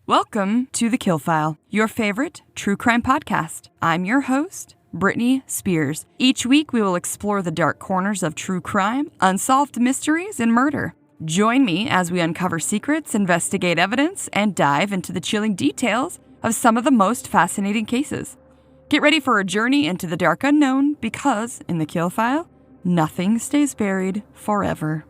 Welcome to TheKillFile, your favorite true crime podcast. I'm your host, Brittany Spears. Each week, we will explore the dark corners of true crime, unsolved mysteries, and murder. Join me as we uncover secrets, investigate evidence, and dive into the chilling details of some of the most fascinating cases. Get ready for a journey into the dark unknown because, in TheKillFile, nothing stays buried forever.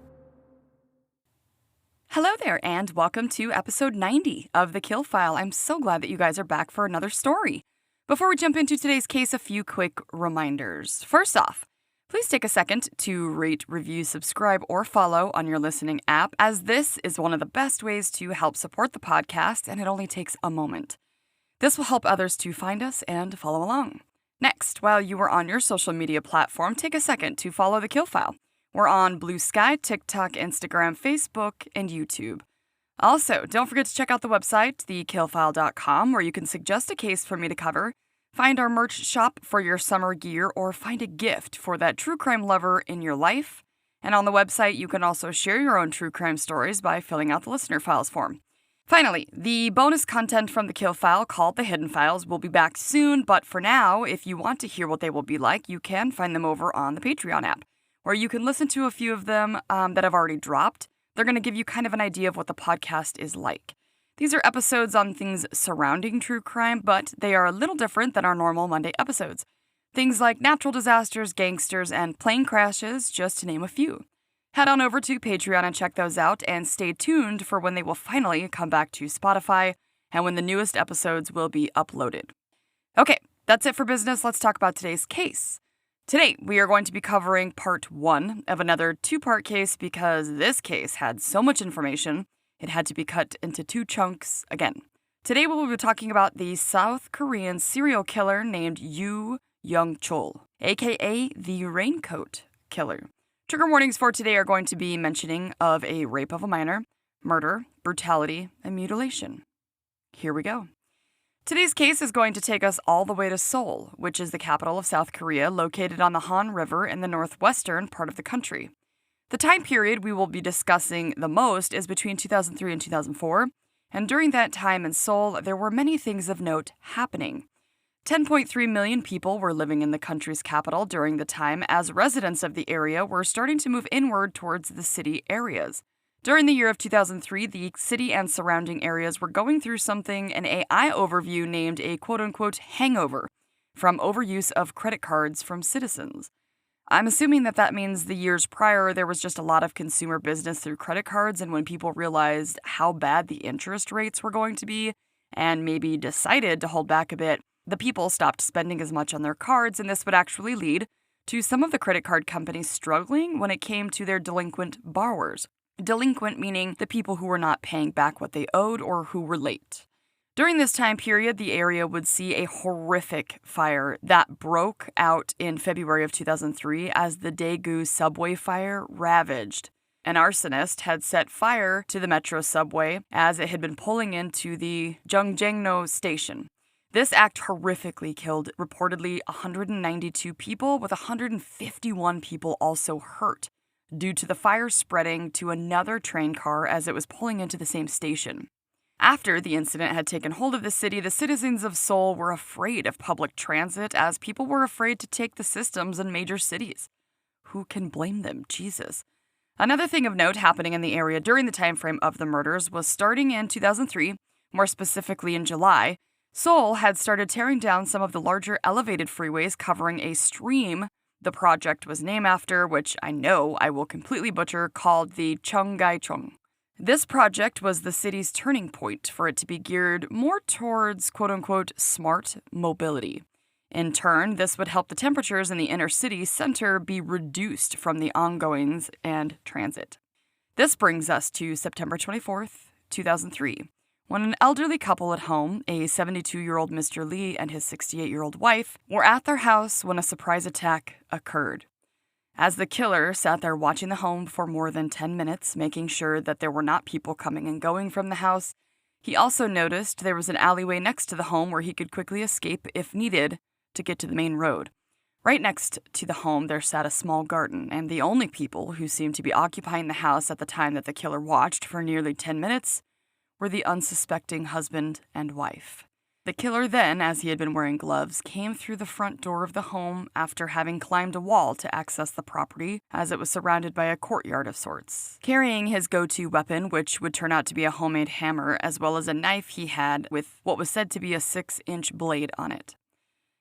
Hello there, and welcome to episode 90 of TheKillFile. I'm so glad that you guys are back for another story. Before we jump into today's case, a few quick reminders. First off, please take a second to rate, review, subscribe, or follow on your listening app, as this is one of the best ways to help support the podcast, and it only takes a moment. This will help others to find us and follow along. Next, while you are on your social media platform, take a second to follow TheKillFile. We're on Blue Sky, TikTok, Instagram, Facebook, and YouTube. Also, don't forget to check out the website, TheKillFile.com, where you can suggest a case for me to cover, find our merch shop for your summer gear, or find a gift for that true crime lover in your life. And on the website, you can also share your own true crime stories by filling out the listener files form. Finally, the bonus content from TheKillFile called The Hidden Files will be back soon, but for now, if you want to hear what they will be like, you can find them over on the Patreon app, where you can listen to a few of them that have already dropped. They're going to give you kind of an idea of what the podcast is like. These are episodes on things surrounding true crime, but they are a little different than our normal Monday episodes. Things like natural disasters, gangsters, and plane crashes, just to name a few. Head on over to Patreon and check those out, and stay tuned for when they will finally come back to Spotify and when the newest episodes will be uploaded. Okay, that's it for business. Let's talk about today's case. Today, we are going to be covering part 1 of another 2-part case because this case had so much information, it had to be cut into 2 chunks again. Today, we will be talking about the South Korean serial killer named Yoo-Young-chul, aka the Raincoat Killer. Trigger warnings for today are going to be mentioning of a rape of a minor, murder, brutality, and mutilation. Here we go. Today's case is going to take us all the way to Seoul, which is the capital of South Korea, located on the Han River in the northwestern part of the country. The time period we will be discussing the most is between 2003 and 2004, and during that time in Seoul, there were many things of note happening. 10.3 million people were living in the country's capital during the time, as residents of the area were starting to move inward towards the city areas. During the year of 2003, the city and surrounding areas were going through something an AI overview named a quote-unquote hangover from overuse of credit cards from citizens. I'm assuming that means the years prior there was just a lot of consumer business through credit cards, and when people realized how bad the interest rates were going to be and maybe decided to hold back a bit, the people stopped spending as much on their cards, and this would actually lead to some of the credit card companies struggling when it came to their delinquent borrowers. Delinquent meaning the people who were not paying back what they owed or who were late. During this time period, the area would see a horrific fire that broke out in February of 2003 as the Daegu subway fire ravaged. An arsonist had set fire to the metro subway as it had been pulling into the JoongAng station. This act horrifically killed reportedly 192 people, with 151 people also hurt, due to the fire spreading to another train car as it was pulling into the same station. After the incident had taken hold of the city, the citizens of Seoul were afraid of public transit, as people were afraid to take the systems in major cities. Who can blame them? Jesus. Another thing of note happening in the area during the time frame of the murders was starting in 2003, more specifically in July, Seoul had started tearing down some of the larger elevated freeways covering a stream the project was named after, which I know I will completely butcher, called the Cheonggyecheong. This project was the city's turning point for it to be geared more towards quote-unquote smart mobility. In turn, this would help the temperatures in the inner city center be reduced from the ongoings and transit. This brings us to September 24th, 2003, when an elderly couple at home, a 72-year-old Mr. Lee and his 68-year-old wife, were at their house when a surprise attack occurred. As the killer sat there watching the home for more than 10 minutes, making sure that there were not people coming and going from the house, he also noticed there was an alleyway next to the home where he could quickly escape if needed to get to the main road. Right next to the home, there sat a small garden, and the only people who seemed to be occupying the house at the time that the killer watched for nearly 10 minutes were the unsuspecting husband and wife. The killer then, as he had been wearing gloves, came through the front door of the home after having climbed a wall to access the property, as it was surrounded by a courtyard of sorts, carrying his go-to weapon, which would turn out to be a homemade hammer, as well as a knife he had with what was said to be a 6-inch blade on it.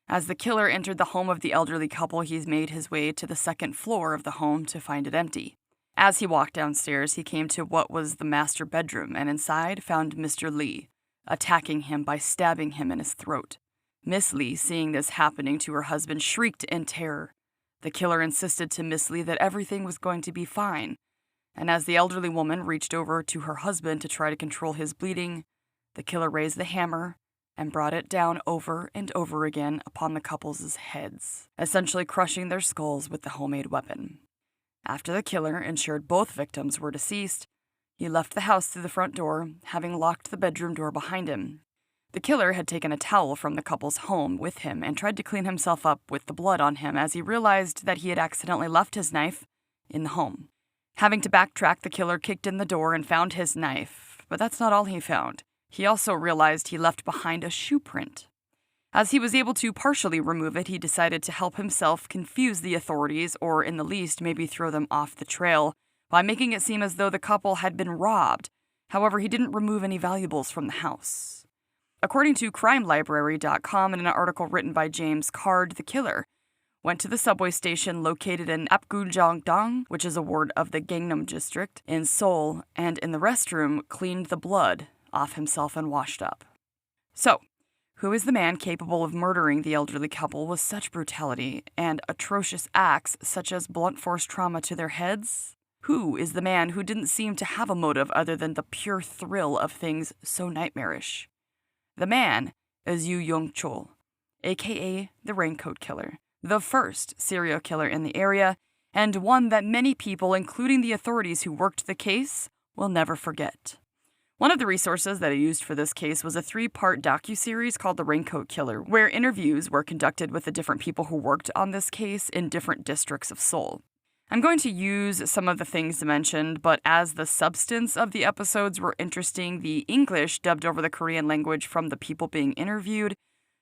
As the killer entered the home of the elderly couple, he made his way to the second floor of the home to find it empty. As he walked downstairs, he came to what was the master bedroom, and inside found Mr. Lee, attacking him by stabbing him in his throat. Miss Lee, seeing this happening to her husband, shrieked in terror. The killer insisted to Miss Lee that everything was going to be fine, and as the elderly woman reached over to her husband to try to control his bleeding, the killer raised the hammer and brought it down over and over again upon the couple's heads, essentially crushing their skulls with the homemade weapon. After the killer ensured both victims were deceased, he left the house through the front door, having locked the bedroom door behind him. The killer had taken a towel from the couple's home with him and tried to clean himself up with the blood on him as he realized that he had accidentally left his knife in the home. Having to backtrack, the killer kicked in the door and found his knife, but that's not all he found. He also realized he left behind a shoe print. As he was able to partially remove it, he decided to help himself confuse the authorities, or in the least maybe throw them off the trail, by making it seem as though the couple had been robbed. However, he didn't remove any valuables from the house. According to CrimeLibrary.com, in an article written by James Card, the killer went to the subway station located in Apgujeongdong, which is a ward of the Gangnam district, in Seoul, and in the restroom cleaned the blood off himself and washed up. So, who is the man capable of murdering the elderly couple with such brutality and atrocious acts such as blunt force trauma to their heads? Who is the man who didn't seem to have a motive other than the pure thrill of things so nightmarish? The man is Yoo-Young-chul, aka the Raincoat Killer, the first serial killer in the area, and one that many people, including the authorities who worked the case, will never forget. One of the resources that I used for this case was a 3-part docuseries called The Raincoat Killer, where interviews were conducted with the different people who worked on this case in different districts of Seoul. I'm going to use some of the things mentioned, but as the substance of the episodes were interesting, the English dubbed over the Korean language from the people being interviewed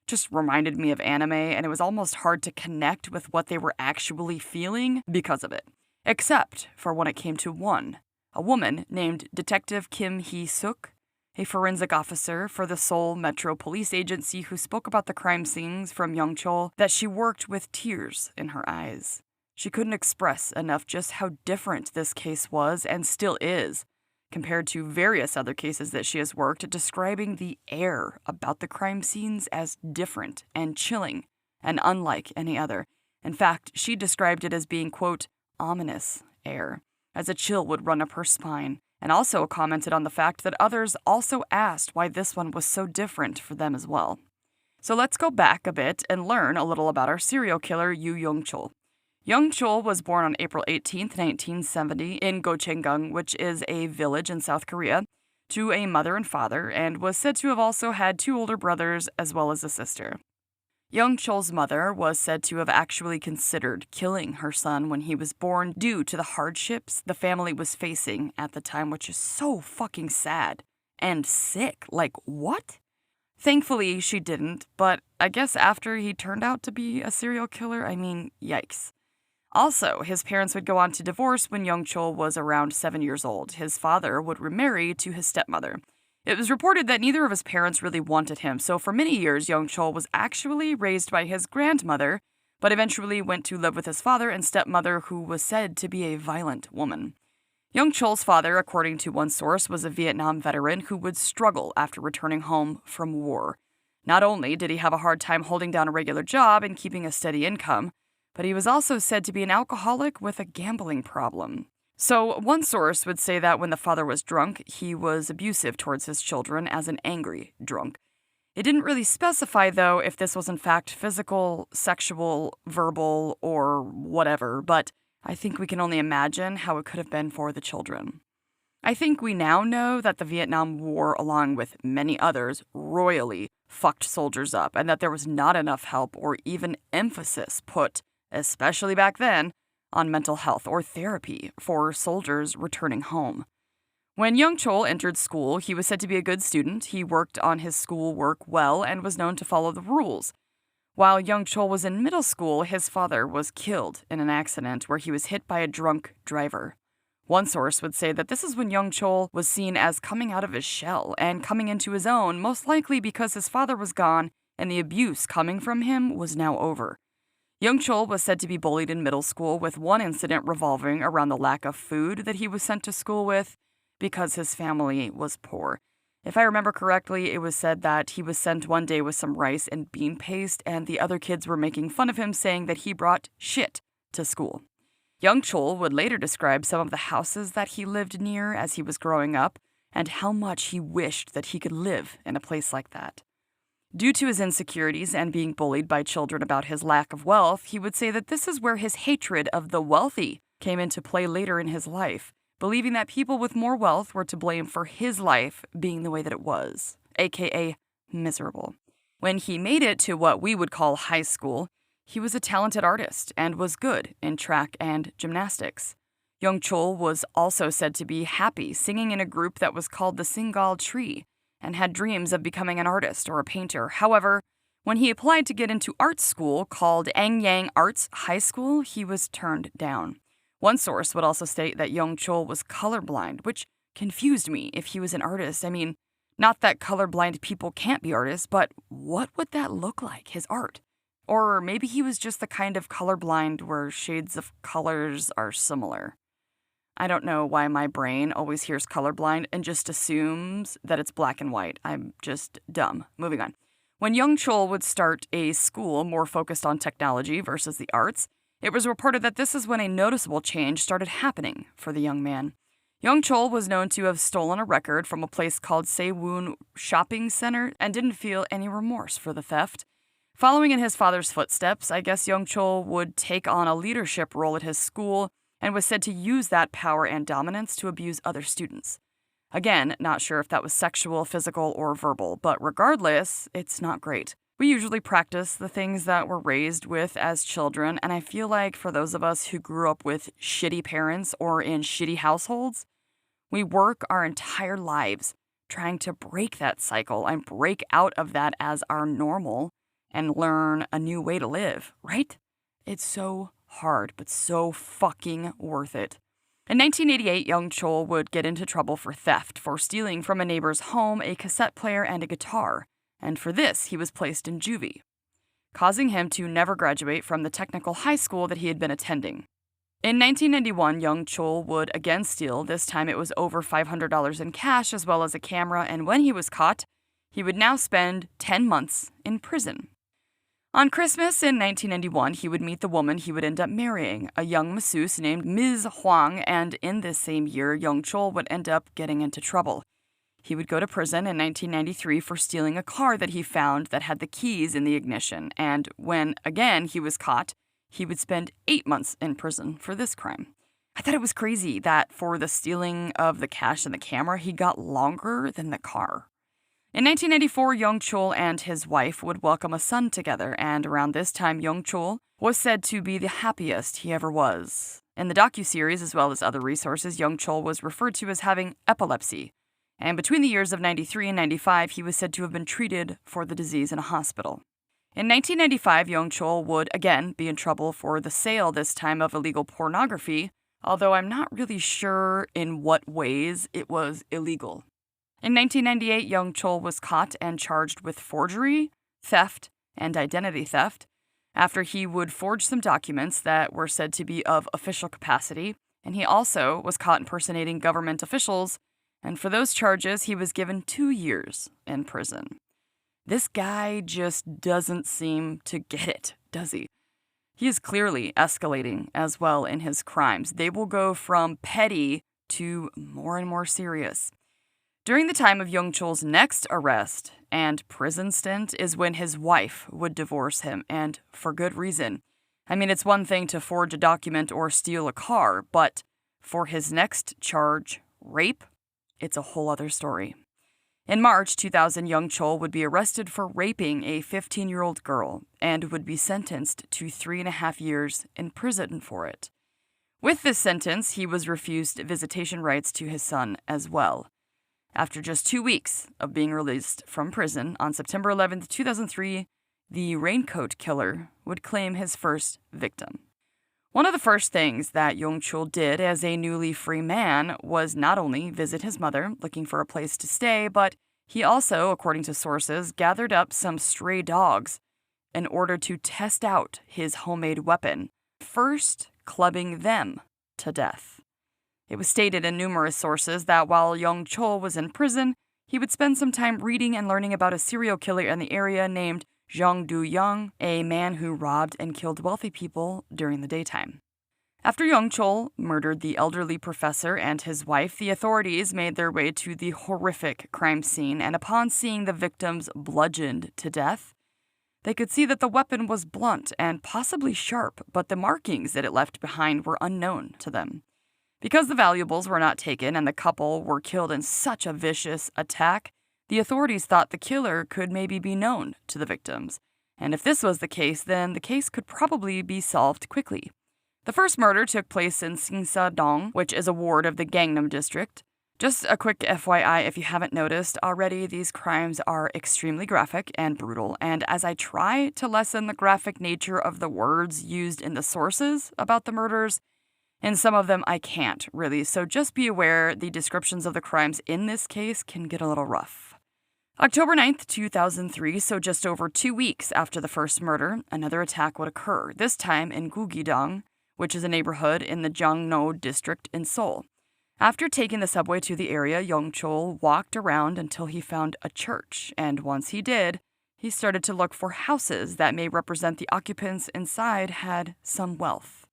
just reminded me of anime, and it was almost hard to connect with what they were actually feeling because of it. Except for when it came to one, a woman named Detective Kim Hee-suk, a forensic officer for the Seoul Metro Police Agency who spoke about the crime scenes from Young-chul that she worked with tears in her eyes. She couldn't express enough just how different this case was and still is compared to various other cases that she has worked, describing the air about the crime scenes as different and chilling and unlike any other. In fact, she described it as being, quote, ominous air, as a chill would run up her spine, and also commented on the fact that others also asked why this one was so different for them as well. So let's go back a bit and learn a little about our serial killer, Yoo-Young-chul. Young-chul was born on April 18, 1970, in Gocheongung, which is a village in South Korea, to a mother and father, and was said to have also had 2 older brothers as well as a sister. Young-chul's mother was said to have actually considered killing her son when he was born due to the hardships the family was facing at the time, which is so fucking sad and sick. Like, what? Thankfully, she didn't, but I guess after he turned out to be a serial killer, yikes. Also, his parents would go on to divorce when Young-chul was around 7 years old. His father would remarry to his stepmother. It was reported that neither of his parents really wanted him, so for many years, Young-chul was actually raised by his grandmother, but eventually went to live with his father and stepmother, who was said to be a violent woman. Young-chul's father, according to one source, was a Vietnam veteran who would struggle after returning home from war. Not only did he have a hard time holding down a regular job and keeping a steady income, but he was also said to be an alcoholic with a gambling problem. So one source would say that when the father was drunk, he was abusive towards his children as an angry drunk. It didn't really specify, though, if this was in fact physical, sexual, verbal, or whatever, but I think we can only imagine how it could have been for the children. I think we now know that the Vietnam War, along with many others, royally fucked soldiers up, and that there was not enough help or even emphasis put, especially back then, on mental health or therapy for soldiers returning home. When Young-chul entered school, he was said to be a good student. He worked on his schoolwork well and was known to follow the rules. While Young-chul was in middle school, his father was killed in an accident where he was hit by a drunk driver. One source would say that this is when Young-chul was seen as coming out of his shell and coming into his own, most likely because his father was gone and the abuse coming from him was now over. Young-chul was said to be bullied in middle school, with one incident revolving around the lack of food that he was sent to school with because his family was poor. If I remember correctly, it was said that he was sent one day with some rice and bean paste, and the other kids were making fun of him, saying that he brought shit to school. Young-chul would later describe some of the houses that he lived near as he was growing up, and how much he wished that he could live in a place like that. Due to his insecurities and being bullied by children about his lack of wealth, he would say that this is where his hatred of the wealthy came into play later in his life, believing that people with more wealth were to blame for his life being the way that it was, aka miserable. When he made it to what we would call high school, he was a talented artist and was good in track and gymnastics. Young-chul was also said to be happy singing in a group that was called the Singal Tree and had dreams of becoming an artist or a painter. However, when he applied to get into art school called Anyang Arts High School, he was turned down. One source would also state that Young-chul was colorblind, which confused me if he was an artist. I mean, not that colorblind people can't be artists, but what would that look like, his art? Or maybe he was just the kind of colorblind where shades of colors are similar. I don't know why my brain always hears colorblind and just assumes that it's black and white. I'm just dumb. Moving on. When Young-chul would start a school more focused on technology versus the arts, it was reported that this is when a noticeable change started happening for the young man. Young-chul was known to have stolen a record from a place called Seoul Shopping Center and didn't feel any remorse for the theft. Following in his father's footsteps, I guess Young-chul would take on a leadership role at his school and was said to use that power and dominance to abuse other students. Again, not sure if that was sexual, physical, or verbal, but regardless, it's not great. We usually practice the things that we're raised with as children, and I feel like for those of us who grew up with shitty parents or in shitty households, we work our entire lives trying to break that cycle and break out of that as our normal and learn a new way to live, right? It's so hard, but so fucking worth it. In 1988, Young-chul would get into trouble for theft for stealing from a neighbor's home a cassette player and a guitar, and for this he was placed in juvie, causing him to never graduate from the technical high school that he had been attending. In 1991, Young-chul would again steal. This time it was over $500 in cash as well as a camera, and when he was caught, he would now spend 10 months in prison. On Christmas in 1991, he would meet the woman he would end up marrying, a young masseuse named Ms. Huang, and in this same year, Young-chul would end up getting into trouble. He would go to prison in 1993 for stealing a car that he found that had the keys in the ignition, and when, again, he was caught, he would spend 8 months in prison for this crime. I thought it was crazy that for the stealing of the cash and the camera, he got longer than the car. In 1994, Young-chul and his wife would welcome a son together, and around this time, Young-chul was said to be the happiest he ever was. In the docuseries, as well as other resources, Young-chul was referred to as having epilepsy, and between the years of 93 and 95, he was said to have been treated for the disease in a hospital. In 1995, Young-chul would again be in trouble for the sale, this time of illegal pornography, although I'm not really sure in what ways it was illegal. In 1998, Young-chul was caught and charged with forgery, theft, and identity theft after he would forge some documents that were said to be of official capacity, and he also was caught impersonating government officials, and for those charges, he was given 2 years in prison. This guy just doesn't seem to get it, does he? He is clearly escalating as well in his crimes. They will go from petty to more and more serious. During the time of Young-chul's next arrest and prison stint is when his wife would divorce him, and for good reason. I mean, it's one thing to forge a document or steal a car, but for his next charge, rape, it's a whole other story. In March 2000, Young-chul would be arrested for raping a 15-year-old girl and would be sentenced to 3.5 years in prison for it. With this sentence, he was refused visitation rights to his son as well. After just 2 weeks of being released from prison on September 11, 2003, the Raincoat Killer would claim his first victim. One of the first things that Yoo-Young-chul did as a newly free man was not only visit his mother looking for a place to stay, but he also, according to sources, gathered up some stray dogs in order to test out his homemade weapon, first clubbing them to death. It was stated in numerous sources that while Yoo-Young-chul was in prison, he would spend some time reading and learning about a serial killer in the area named Jang Do-young, a man who robbed and killed wealthy people during the daytime. After Yoo-Young-chul murdered the elderly professor and his wife, the authorities made their way to the horrific crime scene, and upon seeing the victims bludgeoned to death, they could see that the weapon was blunt and possibly sharp, but the markings that it left behind were unknown to them. Because the valuables were not taken and the couple were killed in such a vicious attack, the authorities thought the killer could maybe be known to the victims. And if this was the case, then the case could probably be solved quickly. The first murder took place in Singsa-dong, which is a ward of the Gangnam district. Just a quick FYI, if you haven't noticed already, these crimes are extremely graphic and brutal, and as I try to lessen the graphic nature of the words used in the sources about the murders, in some of them I can't really, so just be aware the descriptions of the crimes in this case can get a little rough. October 9th, 2003, so just over 2 weeks after the first murder, another attack would occur, this time in Gugidong, which is a neighborhood in the Jangno district in Seoul. After taking the subway to the area, Yoo-Young-chul walked around until he found a church, and once he did, he started to look for houses that may represent the occupants inside had some wealth.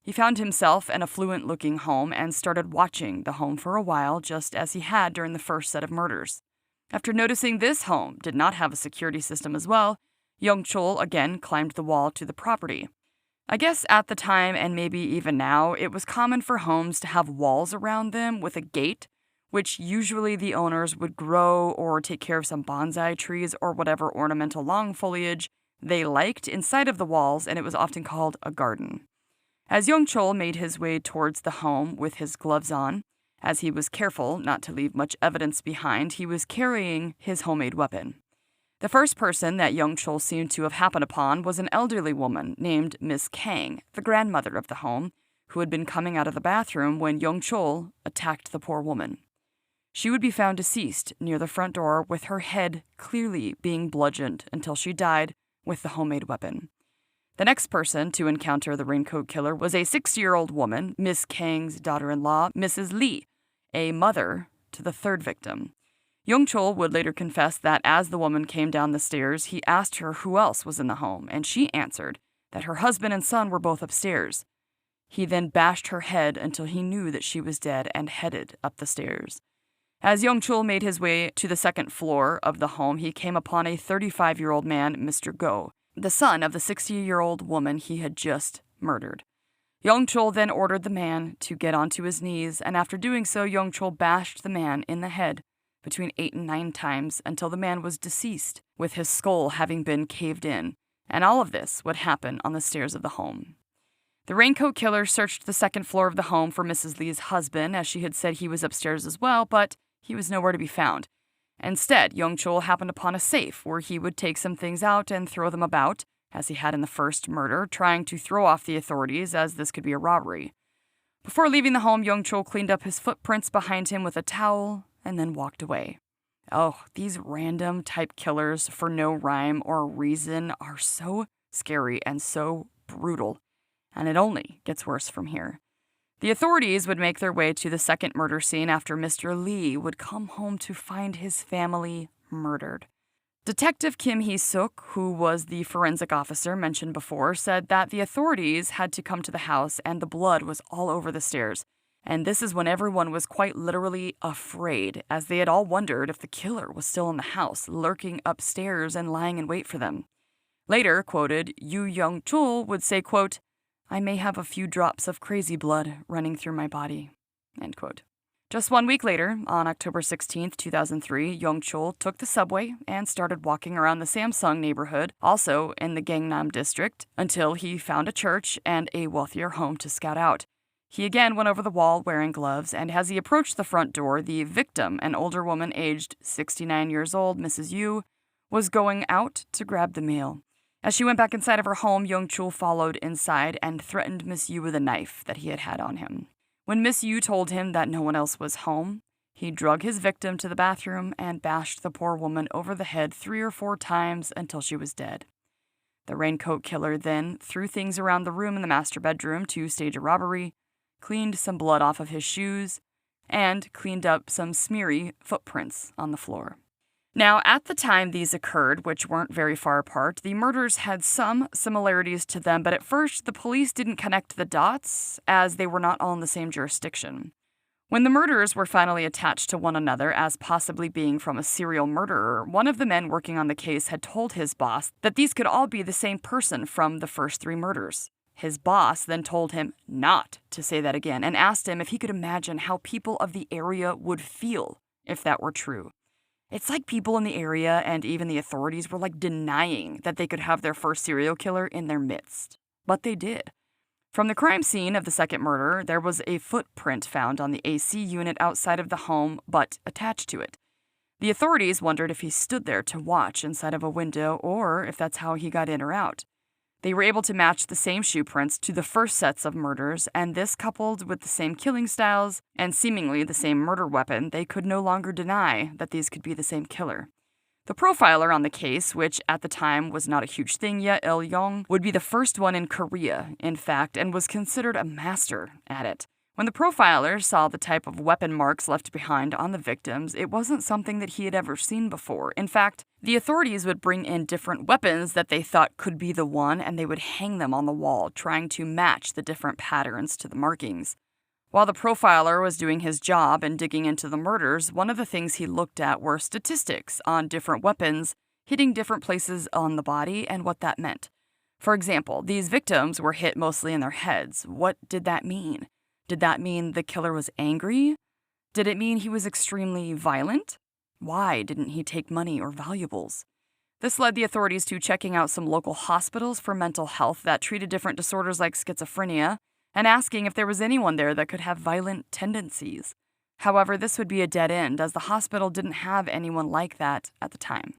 He found himself an affluent-looking home and started watching the home for a while, just as he had during the first set of murders. After noticing this home did not have a security system as well, Yoo-Young-chul again climbed the wall to the property. I guess at the time, and maybe even now, it was common for homes to have walls around them with a gate, which usually the owners would grow or take care of some bonsai trees or whatever ornamental long foliage they liked inside of the walls, and it was often called a garden. As Yoo-Young-chul made his way towards the home with his gloves on, as he was careful not to leave much evidence behind, he was carrying his homemade weapon. The first person that Yoo-Young-chul seemed to have happened upon was an elderly woman named Miss Kang, the grandmother of the home, who had been coming out of the bathroom when Yoo-Young-chul attacked the poor woman. She would be found deceased near the front door with her head clearly being bludgeoned until she died with the homemade weapon. The next person to encounter the Raincoat Killer was a 60-year-old woman, Miss Kang's daughter-in-law, Mrs. Lee, a mother to the third victim. Yoo-Young-chul would later confess that as the woman came down the stairs, he asked her who else was in the home, and she answered that her husband and son were both upstairs. He then bashed her head until he knew that she was dead and headed up the stairs. As Yoo-Young-chul made his way to the second floor of the home, he came upon a 35-year-old man, Mr. Go, the son of the 60-year-old woman he had just murdered. Yoo-Young-chul then ordered the man to get onto his knees, and after doing so, Yoo-Young-chul bashed the man in the head between 8 and 9 times until the man was deceased, with his skull having been caved in, and all of this would happen on the stairs of the home. The Raincoat Killer searched the second floor of the home for Mrs. Lee's husband, as she had said he was upstairs as well, but he was nowhere to be found. Instead, Yoo-Young-chul happened upon a safe where he would take some things out and throw them about, as he had in the first murder, trying to throw off the authorities as this could be a robbery. Before leaving the home, Yoo-Young-chul cleaned up his footprints behind him with a towel and then walked away. Oh, these random type killers for no rhyme or reason are so scary and so brutal, and it only gets worse from here. The authorities would make their way to the second murder scene after Mr. Lee would come home to find his family murdered. Detective Kim Hee-suk, who was the forensic officer mentioned before, said that the authorities had to come to the house and the blood was all over the stairs. And this is when everyone was quite literally afraid, as they had all wondered if the killer was still in the house, lurking upstairs and lying in wait for them. Later, quoted, Yoo-Young-chul would say, quote, "I may have a few drops of crazy blood running through my body," end quote. Just 1 week later, on October 16, 2003, Yoo-Young-chul took the subway and started walking around the Samsung neighborhood, also in the Gangnam district, until he found a church and a wealthier home to scout out. He again went over the wall wearing gloves, and as he approached the front door, the victim, an older woman aged 69 years old, Mrs. Yoo, was going out to grab the mail. As she went back inside of her home, Yoo-Young-chul followed inside and threatened Miss Yoo with a knife that he had on him. When Miss Yoo told him that no one else was home, he drug his victim to the bathroom and bashed the poor woman over the head 3 or 4 times until she was dead. The Raincoat Killer then threw things around the room in the master bedroom to stage a robbery, cleaned some blood off of his shoes, and cleaned up some smeary footprints on the floor. Now, at the time these occurred, which weren't very far apart, the murders had some similarities to them, but at first the police didn't connect the dots as they were not all in the same jurisdiction. When the murders were finally attached to one another as possibly being from a serial murderer, one of the men working on the case had told his boss that these could all be the same person from the first 3 murders. His boss then told him not to say that again and asked him if he could imagine how people of the area would feel if that were true. It's like people in the area and even the authorities were like denying that they could have their first serial killer in their midst. But they did. From the crime scene of the second murder, there was a footprint found on the AC unit outside of the home, but attached to it. The authorities wondered if he stood there to watch inside of a window or if that's how he got in or out. They were able to match the same shoe prints to the first sets of murders, and this coupled with the same killing styles and seemingly the same murder weapon, they could no longer deny that these could be the same killer. The profiler on the case, which at the time was not a huge thing yet, Il-young, would be the first one in Korea, in fact, and was considered a master at it. When the profiler saw the type of weapon marks left behind on the victims, it wasn't something that he had ever seen before. In fact, the authorities would bring in different weapons that they thought could be the one, and they would hang them on the wall, trying to match the different patterns to the markings. While the profiler was doing his job and digging into the murders, one of the things he looked at were statistics on different weapons hitting different places on the body and what that meant. For example, these victims were hit mostly in their heads. What did that mean? Did that mean the killer was angry? Did it mean he was extremely violent? Why didn't he take money or valuables? This led the authorities to checking out some local hospitals for mental health that treated different disorders like schizophrenia, and asking if there was anyone there that could have violent tendencies. However, this would be a dead end, as the hospital didn't have anyone like that at the time.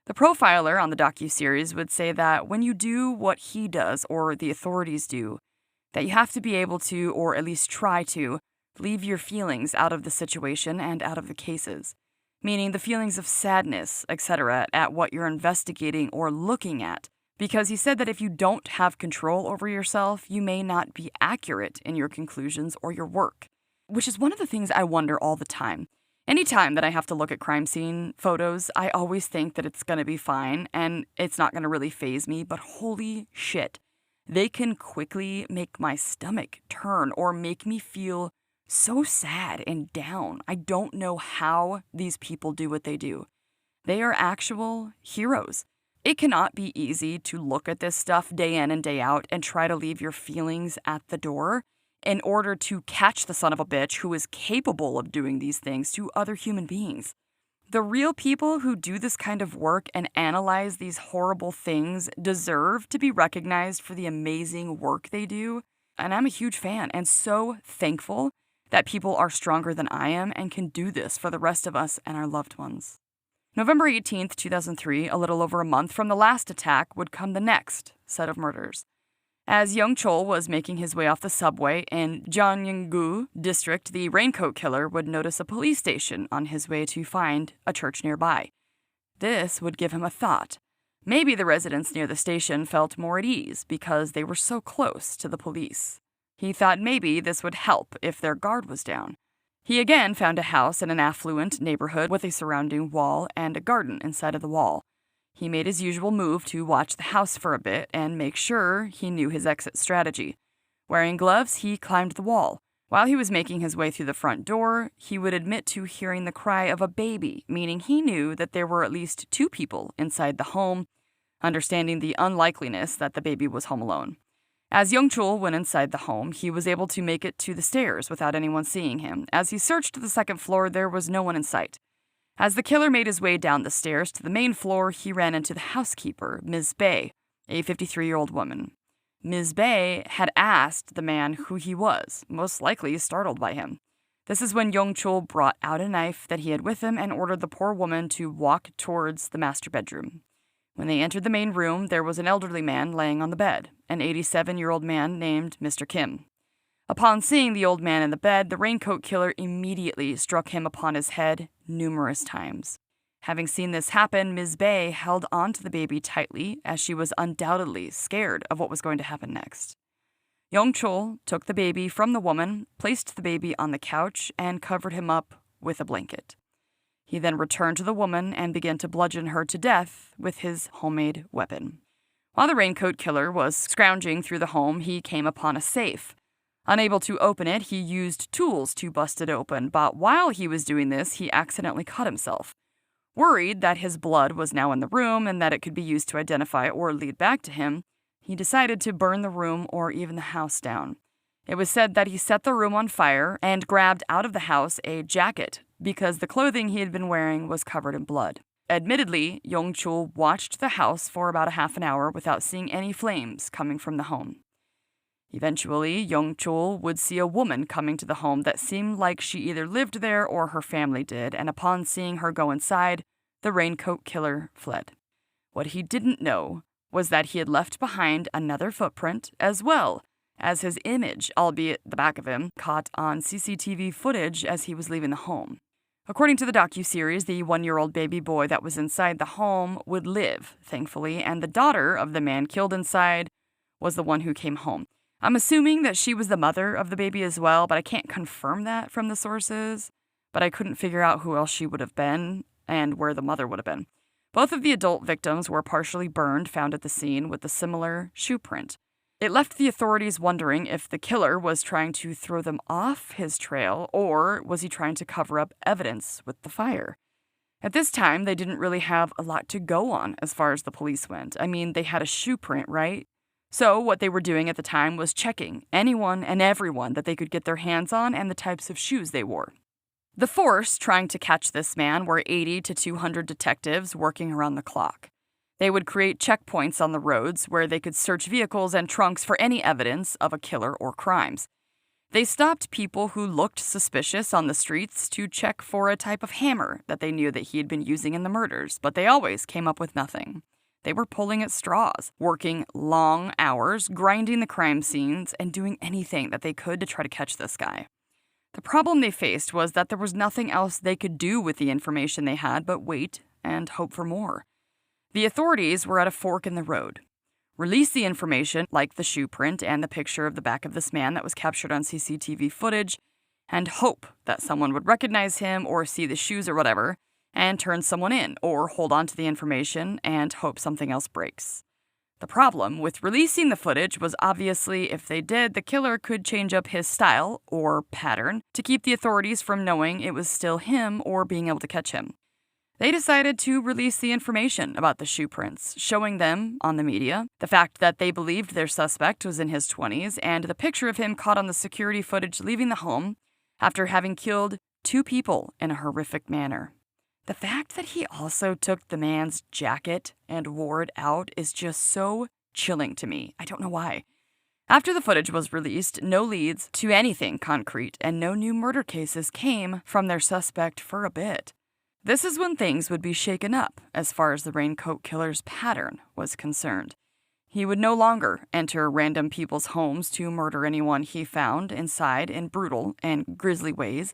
The profiler on the docuseries would say that when you do what he does, or the authorities do, that you have to be able to, or at least try to, leave your feelings out of the situation and out of the cases. Meaning the feelings of sadness, etc., at what you're investigating or looking at. Because he said that if you don't have control over yourself, you may not be accurate in your conclusions or your work. Which is one of the things I wonder all the time. Anytime that I have to look at crime scene photos, I always think that it's going to be fine and it's not going to really faze me, but holy shit. They can quickly make my stomach turn or make me feel so sad and down. I don't know how these people do what they do. They are actual heroes. It cannot be easy to look at this stuff day in and day out and try to leave your feelings at the door in order to catch the son of a bitch who is capable of doing these things to other human beings. The real people who do this kind of work and analyze these horrible things deserve to be recognized for the amazing work they do, and I'm a huge fan and so thankful that people are stronger than I am and can do this for the rest of us and our loved ones. November 18th, 2003, a little over a month from the last attack, would come the next set of murders. As Yoo-Young-chul was making his way off the subway in Jeongnam-gu district, the Raincoat Killer would notice a police station on his way to find a church nearby. This would give him a thought. Maybe the residents near the station felt more at ease because they were so close to the police. He thought maybe this would help if their guard was down. He again found a house in an affluent neighborhood with a surrounding wall and a garden inside of the wall. He made his usual move to watch the house for a bit and make sure he knew his exit strategy. Wearing gloves, he climbed the wall. While he was making his way through the front door, he would admit to hearing the cry of a baby, meaning he knew that there were at least 2 people inside the home, understanding the unlikeliness that the baby was home alone. As Yoo-Young-chul went inside the home, he was able to make it to the stairs without anyone seeing him. As he searched the second floor, there was no one in sight. As the killer made his way down the stairs to the main floor, he ran into the housekeeper, Ms. Bae, a 53-year-old woman. Ms. Bae had asked the man who he was, most likely startled by him. This is when Yoo-Young-chul brought out a knife that he had with him and ordered the poor woman to walk towards the master bedroom. When they entered the main room, there was an elderly man laying on the bed, an 87-year-old man named Mr. Kim. Upon seeing the old man in the bed, the Raincoat Killer immediately struck him upon his head numerous times. Having seen this happen, Ms. Bae held onto the baby tightly as she was undoubtedly scared of what was going to happen next. Yoo-Young-chul took the baby from the woman, placed the baby on the couch, and covered him up with a blanket. He then returned to the woman and began to bludgeon her to death with his homemade weapon. While the Raincoat Killer was scrounging through the home, he came upon a safe. Unable to open it, he used tools to bust it open, but while he was doing this, he accidentally cut himself. Worried that his blood was now in the room and that it could be used to identify or lead back to him, he decided to burn the room or even the house down. It was said that he set the room on fire and grabbed out of the house a jacket because the clothing he had been wearing was covered in blood. Admittedly, Yoo-Young-chul watched the house for about a half an hour without seeing any flames coming from the home. Eventually, Yoo-Young-chul would see a woman coming to the home that seemed like she either lived there or her family did, and upon seeing her go inside, the Raincoat Killer fled. What he didn't know was that he had left behind another footprint as well as his image, albeit the back of him, caught on CCTV footage as he was leaving the home. According to the docuseries, the 1-year-old baby boy that was inside the home would live, thankfully, and the daughter of the man killed inside was the one who came home. I'm assuming that she was the mother of the baby as well, but I can't confirm that from the sources. But I couldn't figure out who else she would have been and where the mother would have been. Both of the adult victims were partially burned, found at the scene with a similar shoe print. It left the authorities wondering if the killer was trying to throw them off his trail, or was he trying to cover up evidence with the fire? At this time, they didn't really have a lot to go on as far as the police went. I mean, they had a shoe print, right? So what they were doing at the time was checking anyone and everyone that they could get their hands on and the types of shoes they wore. The force trying to catch this man were 80 to 200 detectives working around the clock. They would create checkpoints on the roads where they could search vehicles and trunks for any evidence of a killer or crimes. They stopped people who looked suspicious on the streets to check for a type of hammer that they knew that he had been using in the murders, but they always came up with nothing. They were pulling at straws, working long hours, grinding the crime scenes, and doing anything that they could to try to catch this guy. The problem they faced was that there was nothing else they could do with the information they had but wait and hope for more. The authorities were at a fork in the road. Release the information, like the shoe print and the picture of the back of this man that was captured on CCTV footage, and hope that someone would recognize him or see the shoes or whatever, and turn someone in, or hold on to the information and hope something else breaks. The problem with releasing the footage was obviously if they did, the killer could change up his style or pattern to keep the authorities from knowing it was still him or being able to catch him. They decided to release the information about the shoe prints, showing them on the media the fact that they believed their suspect was in his 20s and the picture of him caught on the security footage leaving the home after having killed 2 people in a horrific manner. The fact that he also took the man's jacket and wore it out is just so chilling to me. I don't know why. After the footage was released, no leads to anything concrete and no new murder cases came from their suspect for a bit. This is when things would be shaken up as far as the Raincoat Killer's pattern was concerned. He would no longer enter random people's homes to murder anyone he found inside in brutal and grisly ways,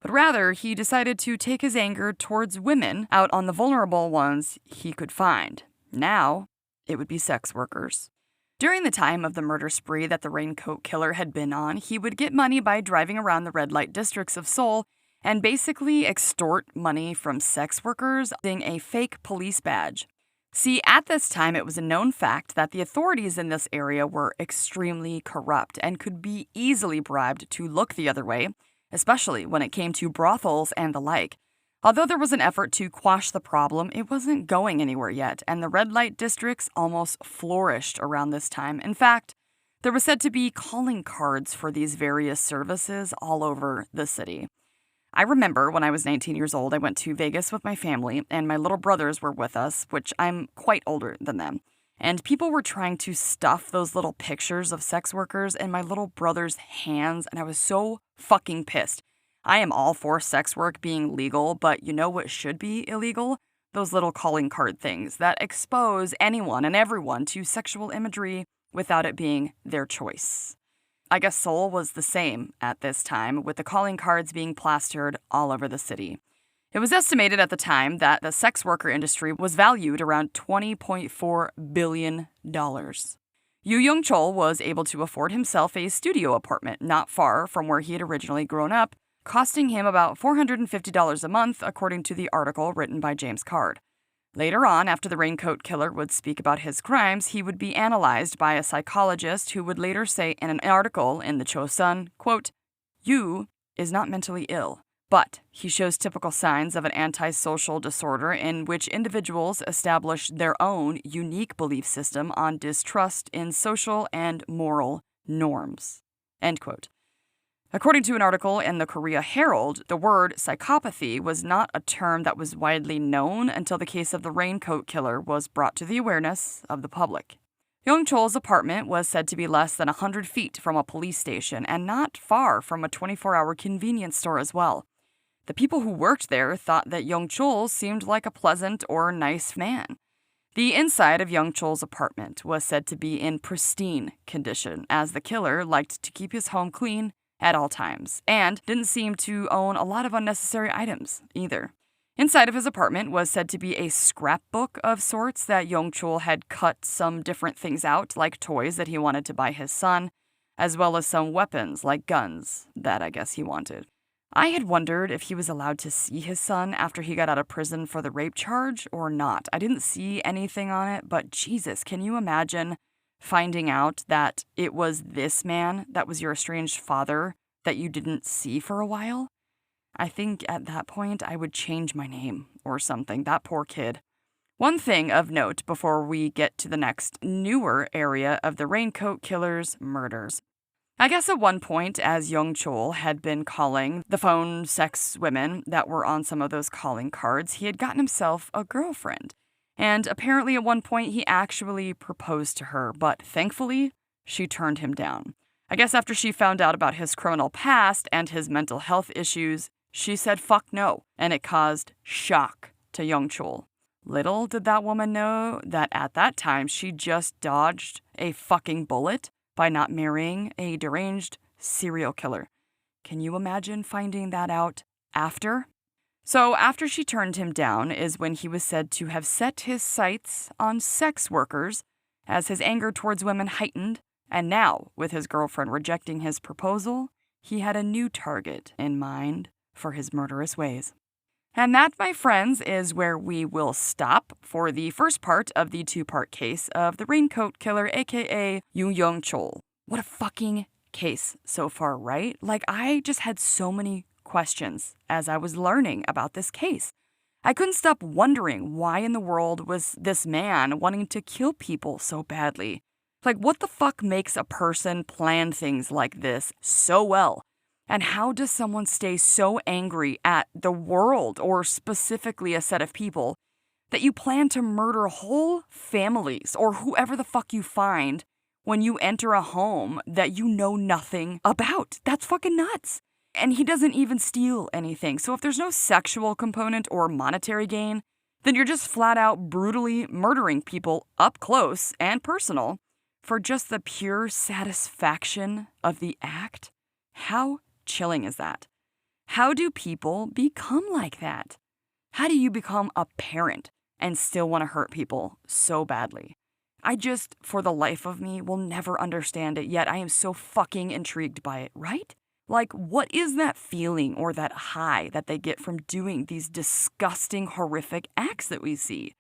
but rather he decided to take his anger towards women out on the vulnerable ones he could find. Now, it would be sex workers. During the time of the murder spree that the Raincoat Killer had been on, he would get money by driving around the red light districts of Seoul and basically extort money from sex workers using a fake police badge. See, at this time, it was a known fact that the authorities in this area were extremely corrupt and could be easily bribed to look the other way, especially when it came to brothels and the like. Although there was an effort to quash the problem, it wasn't going anywhere yet, and the red light districts almost flourished around this time. In fact, there was said to be calling cards for these various services all over the city. I remember when I was 19 years old, I went to Vegas with my family, and my little brothers were with us, which I'm quite older than them. and people were trying to stuff those little pictures of sex workers in my little brother's hands, and I was so fucking pissed. I am all for sex work being legal, but you know what should be illegal? Those little calling card things that expose anyone and everyone to sexual imagery without it being their choice. I guess Seoul was the same at this time, with the calling cards being plastered all over the city. It was estimated at the time that the sex worker industry was valued around $20.4 billion. Yoo-Young-chul was able to afford himself a studio apartment not far from where he had originally grown up, costing him about $450 a month, according to the article written by James Card. Later on, after the Raincoat Killer would speak about his crimes, he would be analyzed by a psychologist who would later say in an article in the Chosun, quote, "Yoo is not mentally ill, but he shows typical signs of an antisocial disorder in which individuals establish their own unique belief system on distrust in social and moral norms." End quote. According to an article in the Korea Herald, the word psychopathy was not a term that was widely known until the case of the Raincoat Killer was brought to the awareness of the public. Young-chul's apartment was said to be less than 100 feet from a police station and not far from a 24-hour convenience store as well. The people who worked there thought that Young-chul seemed like a pleasant or nice man. The inside of Young-chul's apartment was said to be in pristine condition, as the killer liked to keep his home clean at all times, and didn't seem to own a lot of unnecessary items either. Inside of his apartment was said to be a scrapbook of sorts that Young-chul had cut some different things out, like toys that he wanted to buy his son, as well as some weapons, like guns, that I guess he wanted. I had wondered if he was allowed to see his son after he got out of prison for the rape charge or not. I didn't see anything on it, but Jesus, can you imagine finding out that it was this man that was your estranged father that you didn't see for a while? I think at that point I would change my name or something. That poor kid. One thing of note before we get to the next newer area of the Raincoat Killer's murders. I guess at one point, as Young-chul had been calling the phone sex women that were on some of those calling cards, he had gotten himself a girlfriend. And apparently at one point he actually proposed to her, but thankfully she turned him down. I guess after she found out about his criminal past and his mental health issues, she said fuck no, and it caused shock to Young-chul. Little did that woman know that at that time she just dodged a fucking bullet by not marrying a deranged serial killer. Can you imagine finding that out after? So after she turned him down is when he was said to have set his sights on sex workers as his anger towards women heightened, and now, with his girlfriend rejecting his proposal, he had a new target in mind for his murderous ways. And that, my friends, is where we will stop for the first part of the two-part case of the Raincoat Killer, aka Yoo-Young-chul. What a fucking case so far, right? Like, I just had so many questions as I was learning about this case. I couldn't stop wondering why in the world was this man wanting to kill people so badly. Like, what the fuck makes a person plan things like this so well? And how does someone stay so angry at the world, or specifically a set of people, that you plan to murder whole families or whoever the fuck you find when you enter a home that you know nothing about? That's fucking nuts. And he doesn't even steal anything. So if there's no sexual component or monetary gain, then you're just flat out brutally murdering people up close and personal for just the pure satisfaction of the act. How chilling is that? How do people become like that? How do you become a parent and still want to hurt people so badly? I just, for the life of me, will never understand it, yet I am so fucking intrigued by it, right? Like, what is that feeling or that high that they get from doing these disgusting, horrific acts that we see?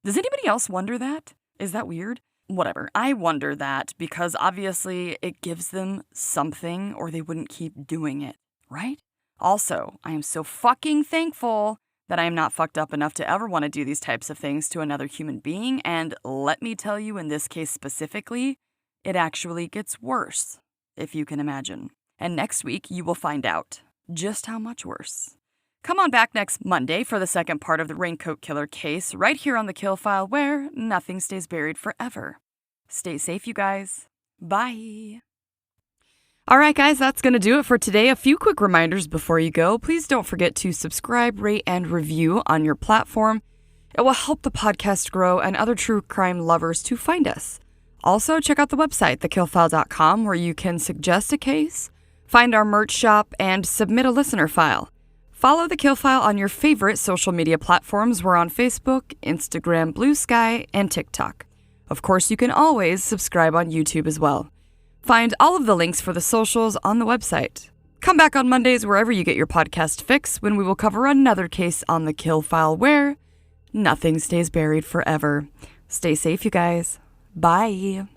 Does anybody else wonder that? Is that weird? Whatever. I wonder that because obviously it gives them something or they wouldn't keep doing it, right? Also, I am so fucking thankful that I am not fucked up enough to ever want to do these types of things to another human being, and let me tell you, in this case specifically, it actually gets worse, if you can imagine. And next week, you will find out just how much worse. Come on back next Monday for the second part of the Raincoat Killer case, right here on the Kill File, where nothing stays buried forever. Stay safe, you guys. Bye. All right, guys, that's going to do it for today. A few quick reminders before you go. Please don't forget to subscribe, rate, and review on your platform. It will help the podcast grow and other true crime lovers to find us. Also, check out the website, TheKillFile.com, where you can suggest a case, find our merch shop, and submit a listener file. Follow The Kill File on your favorite social media platforms. We're on Facebook, Instagram, Blue Sky, and TikTok. Of course, you can always subscribe on YouTube as well. Find all of the links for the socials on the website. Come back on Mondays wherever you get your podcast fix when we will cover another case on The Kill File where nothing stays buried forever. Stay safe, you guys. Bye.